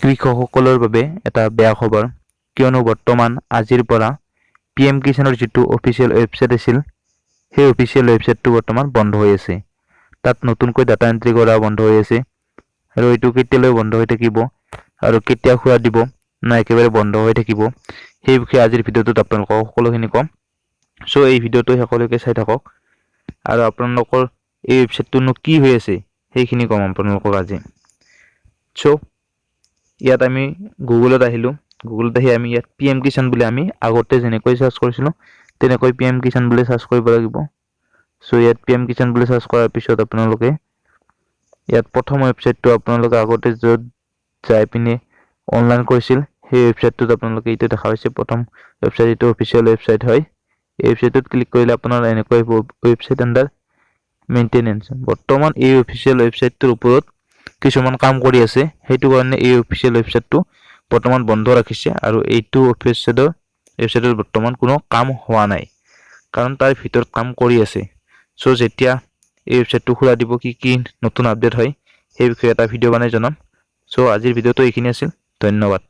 কৃষকসকলৰ বাবে এটা বেয়া খবৰ, কিয়নো বৰ্তমান আজিৰ পৰা PM কিষাণৰ যিটো অফিচিয়েল ৱেবছাইট আছিল সেই অফিচিয়েল ৱেবছাইটটো বৰ্তমান বন্ধ হৈ আছে। তাত নতুনকৈ ডাটা এন্ট্ৰি কৰা বন্ধ হৈ আছে আৰু এইটো কেতিয়ালৈ বন্ধ হৈ থাকিব আৰু কেতিয়া খোলা দিব না একেবাৰে বন্ধ হৈ থাকিব সেই বিষয়ে আজিৰ ভিডিঅ'টোত আপোনালোকক সকলোখিনি ক'ম। সো এই ভিডিঅ'টো সকলোকে চাই থাকক আৰু আপোনালোকৰ এই ৱেবছাইটটোনো কি হৈ আছে সেইখিনি ক'ম আপোনালোকক আজি। সো ইয়াত আমি গুগলত আহিলো, গুগলত আহি আমি ইয়াত PM কিষাণ বুলি আমি আগতে যেনেকৈ সাৰ্চ কৰিছিলো তেনেকৈ PM কিষাণ বুলি সাৰ্চ কৰিব লাগিব। সো ইয়াত PM কিষাণ বুলি সাৰ্চ কৰাৰ পিছত আপোনালোকে ইয়াত প্ৰথম ৱেবছাইটটো আপোনালোকে আগতে য'ত যাই পিনে অনলাইন কৰিছিল সেই ৱেবছাইটটোত আপোনালোকে এইটো দেখা পাইছে প্ৰথম ৱেবছাইট, এইটো অফিচিয়েল ৱেবছাইট হয়। এই ৱেবছাইটত ক্লিক কৰিলে আপোনাৰ এনেকৈ ৱেবছাইট আন্ডাৰ মেইনটেনেন্স। বৰ্তমান এই অফিচিয়েল ৱেবছাইটটোৰ ওপৰত কিছুমান কাম কৰি আছে, সেইটো কাৰণে এই অফিচিয়েল ৱেবছাইটটো বৰ্তমান বন্ধ ৰাখিছে আৰু এইটো ৱেবছাইটত বৰ্তমান কোনো কাম হোৱা নাই কাৰণ তাৰ ভিতৰত কাম কৰি আছে। সো যেতিয়া এই ৱেবছাইটটো খোলা দিব, কি নতুন আপডেট হয় সেই বিষয়ে এটা ভিডিঅ' বনাই জনাম। সো আজিৰ ভিডিঅ'টো এইখিনি আছিল, ধন্যবাদ।